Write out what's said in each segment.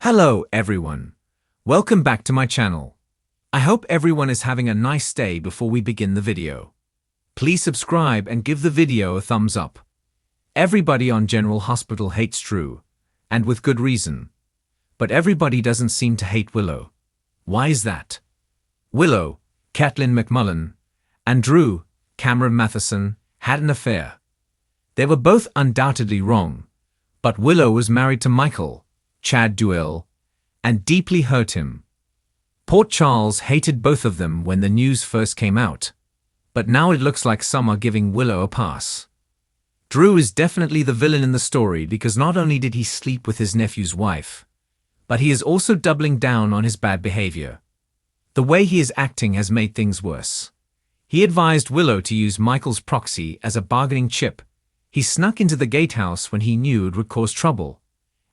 Hello everyone. Welcome back to my channel. I hope everyone is having a nice day before we begin the video. Please subscribe and give the video a thumbs up. Everybody on General Hospital hates Drew, and with good reason. But everybody doesn't seem to hate Willow. Why is that? Willow, Katelyn MacMullen, and Drew, Cameron Matheson, had an affair. They were both undoubtedly wrong, but Willow was married to Michael, Chad Duell, and deeply hurt him. Port Charles hated both of them when the news first came out, but now it looks like some are giving Willow a pass. Drew is definitely the villain in the story because not only did he sleep with his nephew's wife, but he is also doubling down on his bad behavior. The way he is acting has made things worse. He advised Willow to use Michael's proxy as a bargaining chip. He snuck into the gatehouse when he knew it would cause trouble.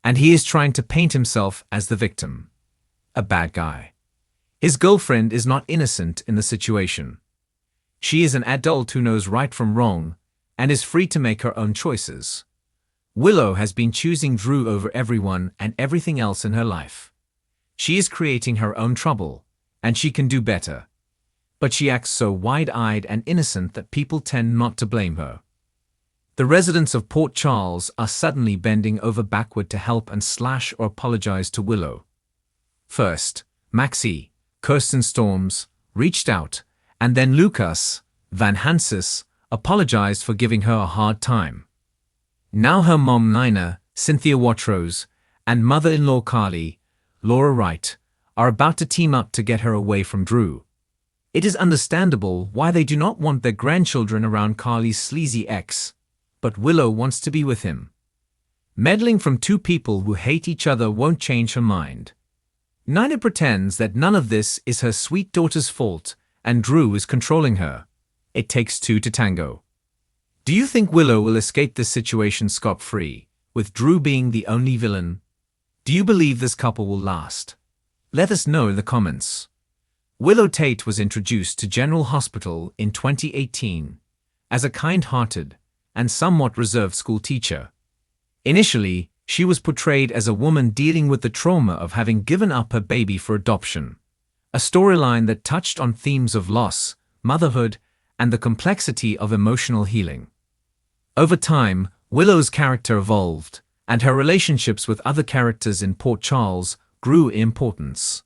And he is trying to paint himself as the victim. A bad guy. His girlfriend is not innocent in the situation. She is an adult who knows right from wrong and is free to make her own choices. Willow has been choosing Drew over everyone and everything else in her life. She is creating her own trouble, and she can do better. But she acts so wide-eyed and innocent that people tend not to blame her. The residents of Port Charles are suddenly bending over backward to help and slash or apologize to Willow. First, Maxie, Kirsten Storms, reached out, and then Lucas, Van Hansis, apologized for giving her a hard time. Now her mom Nina, Cynthia Watrose, and mother-in-law Carly, Laura Wright, are about to team up to get her away from Drew. It is understandable why they do not want their grandchildren around Carly's sleazy ex, but Willow wants to be with him. Meddling from two people who hate each other won't change her mind. Nina pretends that none of this is her sweet daughter's fault and Drew is controlling her. It takes two to tango. Do you think Willow will escape this situation scot-free, with Drew being the only villain? Do you believe this couple will last? Let us know in the comments. Willow Tate was introduced to General Hospital in 2018 as a kind-hearted and somewhat reserved school teacher. Initially, she was portrayed as a woman dealing with the trauma of having given up her baby for adoption, a storyline that touched on themes of loss, motherhood, and the complexity of emotional healing. Over time, Willow's character evolved, and her relationships with other characters in Port Charles grew in importance.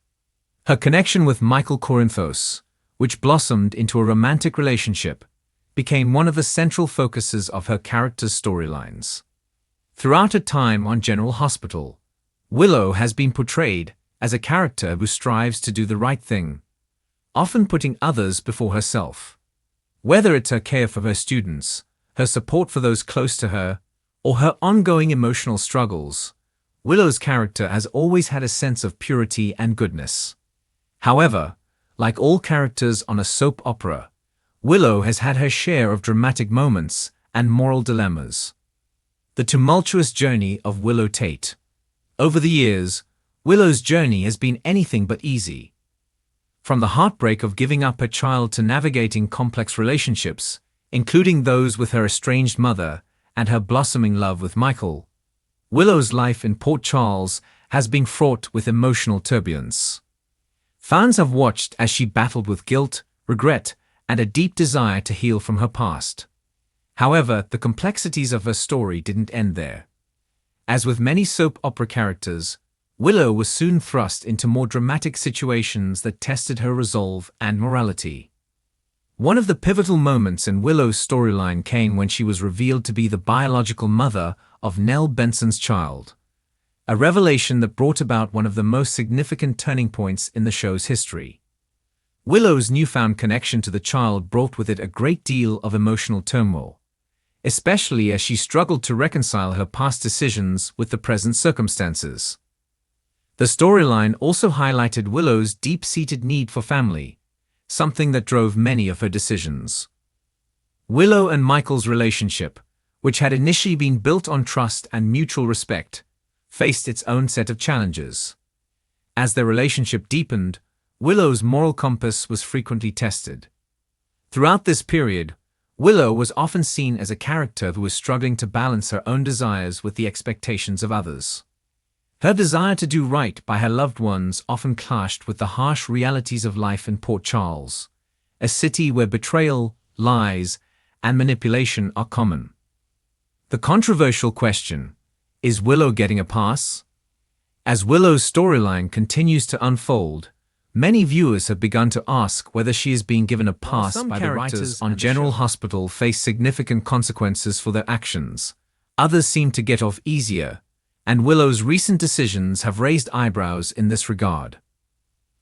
Her connection with Michael Corinthos, which blossomed into a romantic relationship, became one of the central focuses of her character's storylines. Throughout her time on General Hospital, Willow has been portrayed as a character who strives to do the right thing, often putting others before herself. Whether it's her care for her students, her support for those close to her, or her ongoing emotional struggles, Willow's character has always had a sense of purity and goodness. However, like all characters on a soap opera, Willow has had her share of dramatic moments and moral dilemmas. The tumultuous journey of Willow Tate. Over the years, Willow's journey has been anything but easy. From the heartbreak of giving up her child to navigating complex relationships, including those with her estranged mother and her blossoming love with Michael, Willow's life in Port Charles has been fraught with emotional turbulence. Fans have watched as she battled with guilt, regret, and a deep desire to heal from her past. However, the complexities of her story didn't end there. As with many soap opera characters, Willow was soon thrust into more dramatic situations that tested her resolve and morality. One of the pivotal moments in Willow's storyline came when she was revealed to be the biological mother of Nell Benson's child, a revelation that brought about one of the most significant turning points in the show's history. Willow's newfound connection to the child brought with it a great deal of emotional turmoil, especially as she struggled to reconcile her past decisions with the present circumstances. The storyline also highlighted Willow's deep-seated need for family, something that drove many of her decisions. Willow and Michael's relationship, which had initially been built on trust and mutual respect, faced its own set of challenges. As their relationship deepened, Willow's moral compass was frequently tested. Throughout this period, Willow was often seen as a character who was struggling to balance her own desires with the expectations of others. Her desire to do right by her loved ones often clashed with the harsh realities of life in Port Charles, a city where betrayal, lies, and manipulation are common. The controversial question, is Willow getting a pass? As Willow's storyline continues to unfold, many viewers have begun to ask whether she is being given a pass by the writers on General Hospital face significant consequences for their actions. Others seem to get off easier, and Willow's recent decisions have raised eyebrows in this regard.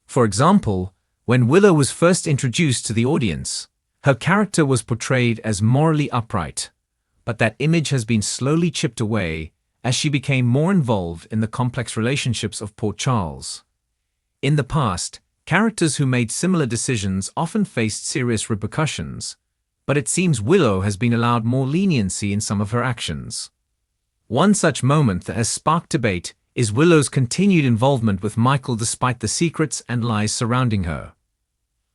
For example, when Willow was first introduced to the audience, her character was portrayed as morally upright, but that image has been slowly chipped away as she became more involved in the complex relationships of Port Charles. In the past, characters who made similar decisions often faced serious repercussions, but it seems Willow has been allowed more leniency in some of her actions. One such moment that has sparked debate is Willow's continued involvement with Michael despite the secrets and lies surrounding her.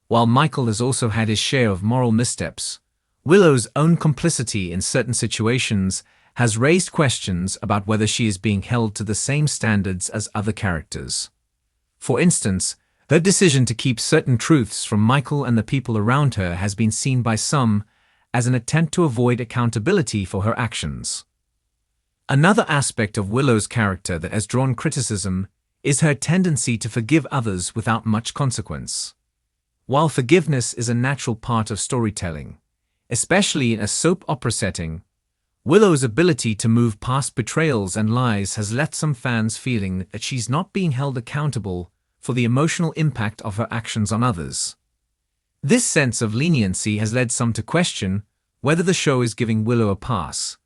While Michael has also had his share of moral missteps, Willow's own complicity in certain situations has raised questions about whether she is being held to the same standards as other characters. For instance, her decision to keep certain truths from Michael and the people around her has been seen by some as an attempt to avoid accountability for her actions. Another aspect of Willow's character that has drawn criticism is her tendency to forgive others without much consequence. While forgiveness is a natural part of storytelling, especially in a soap opera setting, Willow's ability to move past betrayals and lies has left some fans feeling that she's not being held accountable for the emotional impact of her actions on others. This sense of leniency has led some to question whether the show is giving Willow a pass,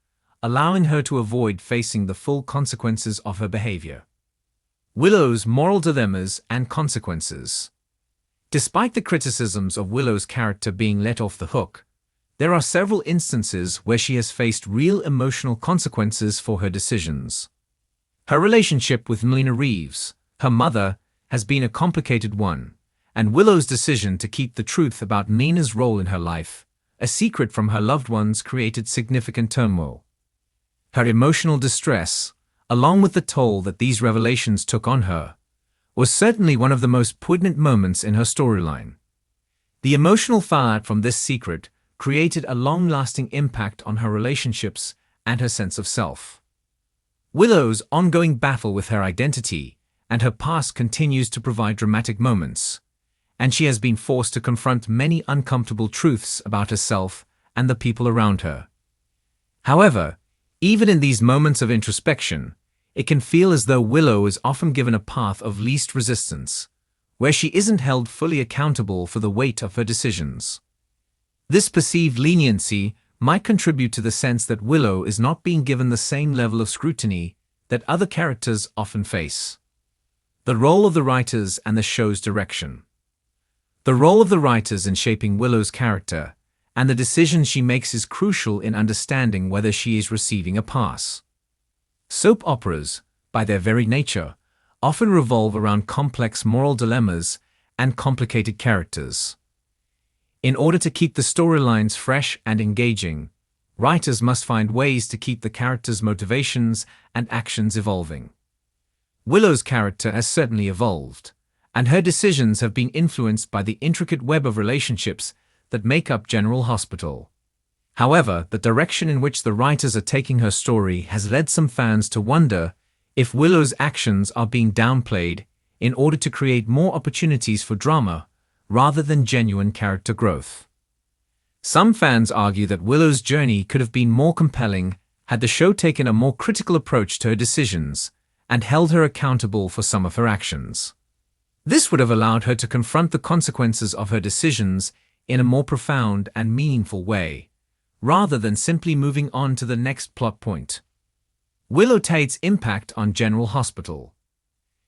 allowing her to avoid facing the full consequences of her behavior. Willow's moral dilemmas and consequences. Despite the criticisms of Willow's character being let off the hook, there are several instances where she has faced real emotional consequences for her decisions. Her relationship with Melina Reeves, her mother, has been a complicated one, and Willow's decision to keep the truth about Mina's role in her life, a secret from her loved ones, created significant turmoil. Her emotional distress, along with the toll that these revelations took on her, was certainly one of the most poignant moments in her storyline. The emotional fallout from this secret created a long-lasting impact on her relationships and her sense of self. Willow's ongoing battle with her identity and her past continues to provide dramatic moments, and she has been forced to confront many uncomfortable truths about herself and the people around her. However, even in these moments of introspection, it can feel as though Willow is often given a path of least resistance, where she isn't held fully accountable for the weight of her decisions. This perceived leniency might contribute to the sense that Willow is not being given the same level of scrutiny that other characters often face. The role of the writers and the show's direction. The role of the writers in shaping Willow's character and the decisions she makes is crucial in understanding whether she is receiving a pass. Soap operas, by their very nature, often revolve around complex moral dilemmas and complicated characters. In order to keep the storylines fresh and engaging, writers must find ways to keep the characters' motivations and actions evolving. Willow's character has certainly evolved, and her decisions have been influenced by the intricate web of relationships that make up General Hospital. However, the direction in which the writers are taking her story has led some fans to wonder if Willow's actions are being downplayed in order to create more opportunities for drama rather than genuine character growth. Some fans argue that Willow's journey could have been more compelling had the show taken a more critical approach to her decisions and held her accountable for some of her actions. This would have allowed her to confront the consequences of her decisions in a more profound and meaningful way, rather than simply moving on to the next plot point. Willow Tate's impact on General Hospital.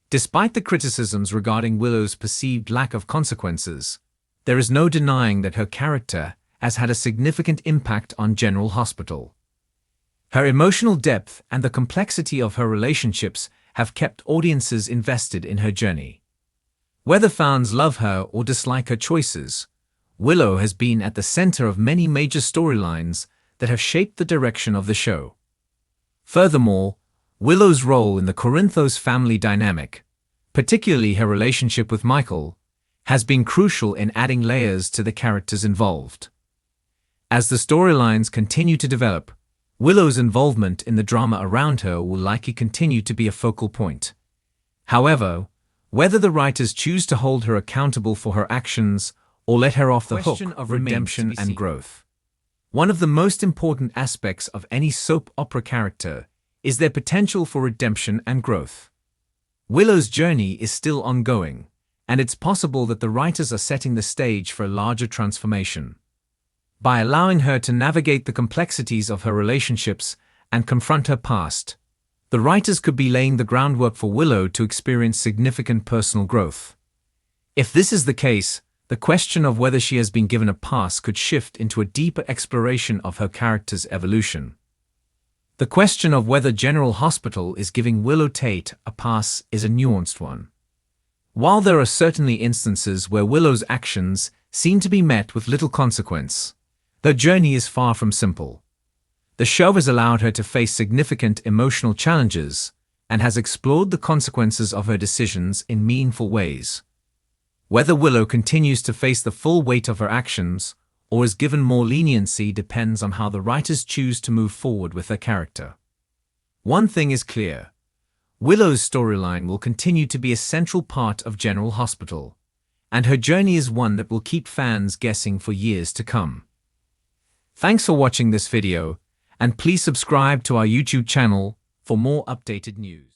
Despite the criticisms regarding Willow's perceived lack of consequences, there is no denying that her character has had a significant impact on General Hospital. Her emotional depth and the complexity of her relationships have kept audiences invested in her journey. Whether fans love her or dislike her choices, Willow has been at the center of many major storylines that have shaped the direction of the show. Furthermore, Willow's role in the Corinthos family dynamic, particularly her relationship with Michael, has been crucial in adding layers to the characters involved. As the storylines continue to develop, Willow's involvement in the drama around her will likely continue to be a focal point. However, whether the writers choose to hold her accountable for her actions or let her off the hook of redemption and growth. One of the most important aspects of any soap opera character is their potential for redemption and growth. Willow's journey is still ongoing, and it's possible that the writers are setting the stage for a larger transformation. By allowing her to navigate the complexities of her relationships and confront her past, the writers could be laying the groundwork for Willow to experience significant personal growth. If this is the case, the question of whether she has been given a pass could shift into a deeper exploration of her character's evolution. The question of whether General Hospital is giving Willow Tate a pass is a nuanced one. While there are certainly instances where Willow's actions seem to be met with little consequence, their journey is far from simple. The show has allowed her to face significant emotional challenges and has explored the consequences of her decisions in meaningful ways. Whether Willow continues to face the full weight of her actions or is given more leniency depends on how the writers choose to move forward with her character. One thing is clear: Willow's storyline will continue to be a central part of General Hospital, and her journey is one that will keep fans guessing for years to come. Thanks for watching this video, and please subscribe to our YouTube channel for more updated news.